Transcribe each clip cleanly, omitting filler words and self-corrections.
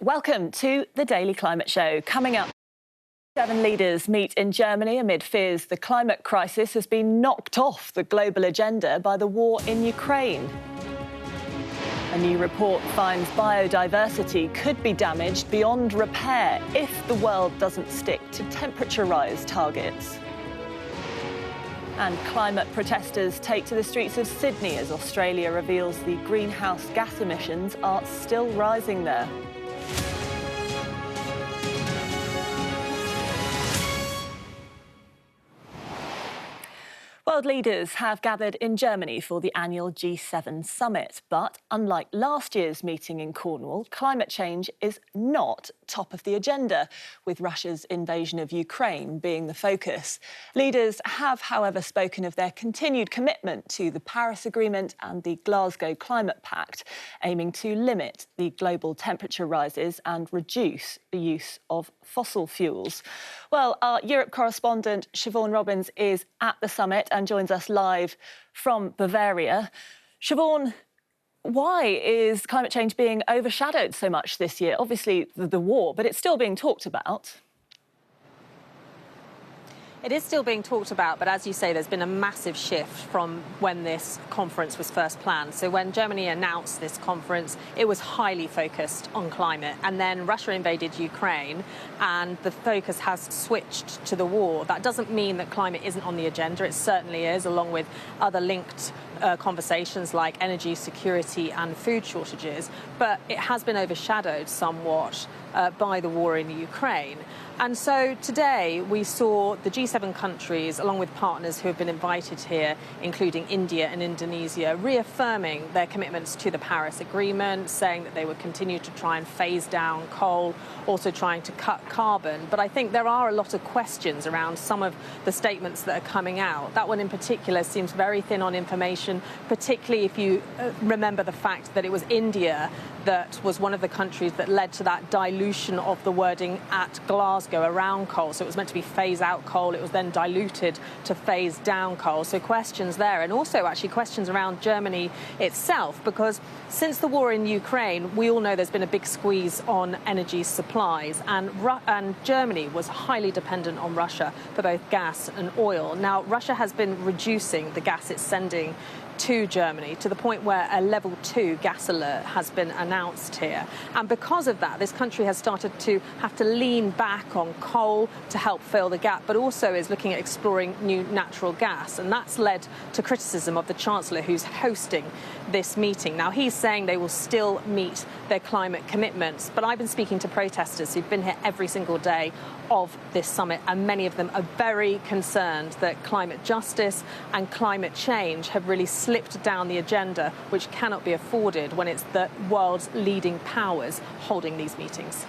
Welcome to the Daily Climate Show. Coming up, 7 leaders meet in Germany amid fears the climate crisis has been knocked off the global agenda by the war in Ukraine. A new report finds biodiversity could be damaged beyond repair if the world doesn't stick to temperature rise targets. And climate protesters take to the streets of Sydney as Australia reveals the greenhouse gas emissions are still rising there. World leaders have gathered in Germany for the annual G7 summit. But unlike last year's meeting in Cornwall, climate change is not top of the agenda, with Russia's invasion of Ukraine being the focus. Leaders have, however, spoken of their continued commitment to the Paris Agreement and the Glasgow Climate Pact, aiming to limit the global temperature rises and reduce the use of fossil fuels. Well, our Europe correspondent Siobhan Robbins is at the summit and joins us live from Bavaria. Siobhan, why is climate change being overshadowed so much this year? Obviously, the war, but it's still being talked about. It is still being talked about, but as you say, there's been a massive shift from when this conference was first planned. So when Germany announced this conference, it was highly focused on climate. And then Russia invaded Ukraine and the focus has switched to the war. That doesn't mean that climate isn't on the agenda. It certainly is, along with other linked conversations like energy security and food shortages. But it has been overshadowed somewhat by the war in Ukraine. And so today we saw the G7 countries, along with partners who have been invited here, including India and Indonesia, reaffirming their commitments to the Paris Agreement, saying that they would continue to try and phase down coal, also trying to cut carbon. But I think there are a lot of questions around some of the statements that are coming out. That one in particular seems very thin on information, particularly if you remember the fact that it was India that was one of the countries that led to that dilution of the wording at Glasgow around coal. So it was meant to be phase out coal. It was then diluted to phase down coal. So questions there, and also actually questions around Germany itself, because since the war in Ukraine, we all know there's been a big squeeze on energy supplies, and Germany was highly dependent on Russia for both gas and oil. Now, Russia has been reducing the gas it's sending to Germany to the point where a level 2 gas alert has been announced here. And because of that, this country has started to have to lean back on coal to help fill the gap, but also is looking at exploring new natural gas. And that's led to criticism of the Chancellor, who's hosting this meeting. Now, he's saying they will still meet their climate commitments. But I've been speaking to protesters who've been here every single day of this summit, and many of them are very concerned that climate justice and climate change have really slipped down the agenda, which cannot be afforded when it's the world's leading powers holding these meetings.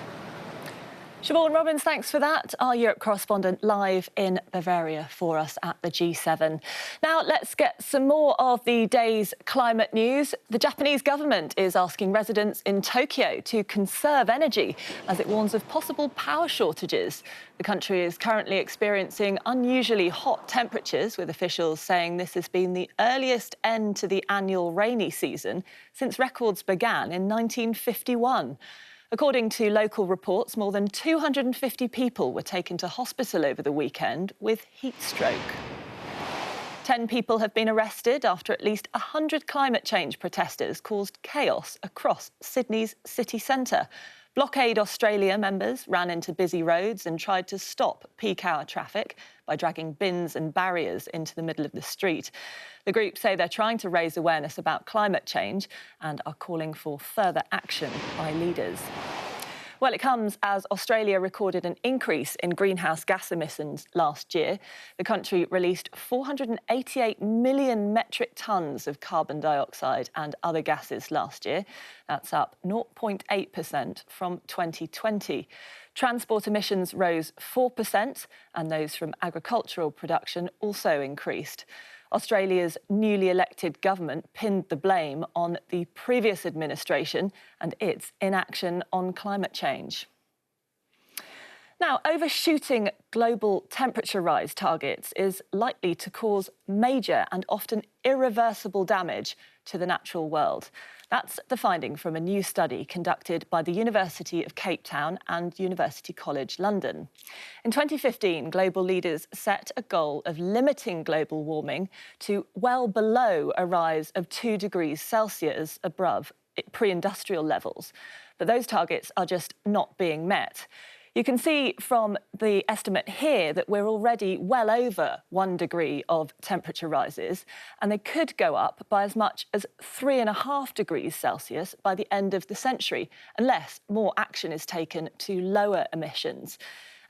Siobhan Robbins, thanks for that. Our Europe correspondent live in Bavaria for us at the G7. Now, let's get some more of the day's climate news. The Japanese government is asking residents in Tokyo to conserve energy as it warns of possible power shortages. The country is currently experiencing unusually hot temperatures, with officials saying this has been the earliest end to the annual rainy season since records began in 1951. According to local reports, more than 250 people were taken to hospital over the weekend with heat stroke. 10 people have been arrested after at least 100 climate change protesters caused chaos across Sydney's city centre. Blockade Australia members ran into busy roads and tried to stop peak hour traffic by dragging bins and barriers into the middle of the street. The group say they're trying to raise awareness about climate change and are calling for further action by leaders. Well, it comes as Australia recorded an increase in greenhouse gas emissions last year. The country released 488 million metric tonnes of carbon dioxide and other gases last year. That's up 0.8% from 2020. Transport emissions rose 4%, and those from agricultural production also increased. Australia's newly elected government pinned the blame on the previous administration and its inaction on climate change. Now, overshooting global temperature rise targets is likely to cause major and often irreversible damage to the natural world. That's the finding from a new study conducted by the University of Cape Town and University College London. In 2015, global leaders set a goal of limiting global warming to well below a rise of 2 degrees Celsius above pre-industrial levels. But those targets are just not being met. You can see from the estimate here that we're already well over 1 degree of temperature rises, and they could go up by as much as 3.5 degrees Celsius by the end of the century, unless more action is taken to lower emissions.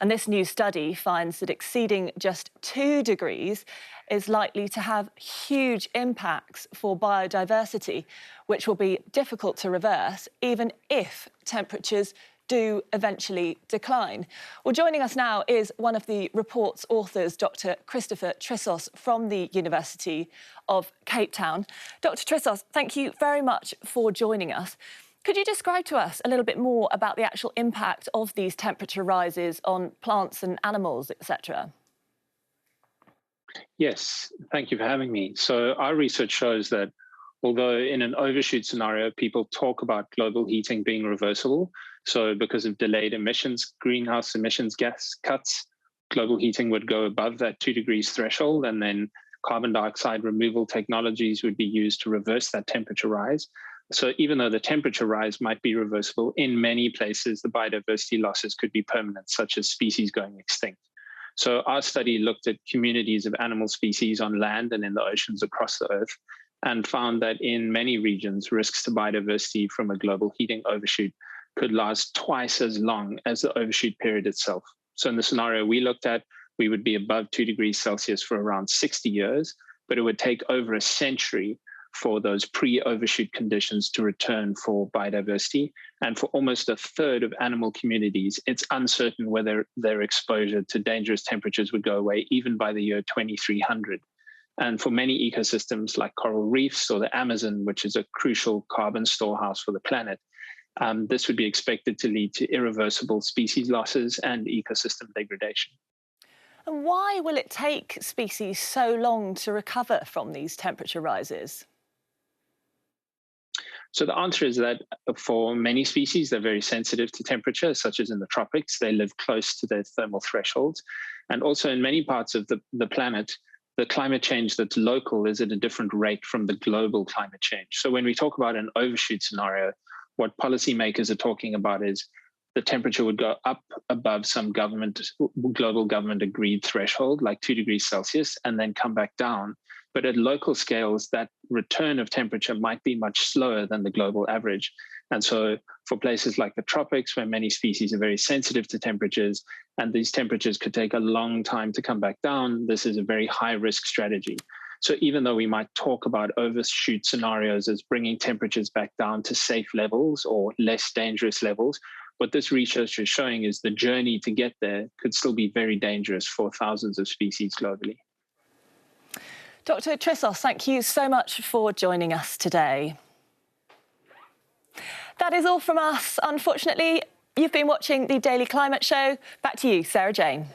And this new study finds that exceeding just 2 degrees is likely to have huge impacts for biodiversity, which will be difficult to reverse, even if temperatures do eventually decline. Well, joining us now is one of the report's authors, Dr. Christopher Trissos from the University of Cape Town. Dr. Trissos, thank you very much for joining us. Could you describe to us a little bit more about the actual impact of these temperature rises on plants and animals, etc.? Yes, thank you for having me. So our research shows that although in an overshoot scenario, people talk about global heating being reversible, so because of delayed emissions, greenhouse emissions gas cuts, global heating would go above that 2 degrees threshold, and then carbon dioxide removal technologies would be used to reverse that temperature rise. So even though the temperature rise might be reversible, in many places the biodiversity losses could be permanent, such as species going extinct. So our study looked at communities of animal species on land and in the oceans across the Earth, and found that in many regions, risks to biodiversity from a global heating overshoot could last twice as long as the overshoot period itself. So in the scenario we looked at, we would be above 2 degrees Celsius for around 60 years, but it would take over a century for those pre-overshoot conditions to return for biodiversity. And for almost a third of animal communities, it's uncertain whether their exposure to dangerous temperatures would go away even by the year 2300. And for many ecosystems like coral reefs or the Amazon, which is a crucial carbon storehouse for the planet, this would be expected to lead to irreversible species losses and ecosystem degradation. And why will it take species so long to recover from these temperature rises? So the answer is that for many species, they're very sensitive to temperature, such as in the tropics. They live close to their thermal thresholds. And also in many parts of the planet, the climate change that's local is at a different rate from the global climate change. So when we talk about an overshoot scenario, what policymakers are talking about is the temperature would go up above some global government agreed threshold, like 2 degrees Celsius, and then come back down. But at local scales, that return of temperature might be much slower than the global average. And so for places like the tropics, where many species are very sensitive to temperatures, and these temperatures could take a long time to come back down, this is a very high risk strategy. So even though we might talk about overshoot scenarios as bringing temperatures back down to safe levels or less dangerous levels, what this research is showing is the journey to get there could still be very dangerous for thousands of species globally. Dr. Trissos, thank you so much for joining us today. That is all from us, unfortunately. You've been watching the Daily Climate Show. Back to you, Sarah Jane.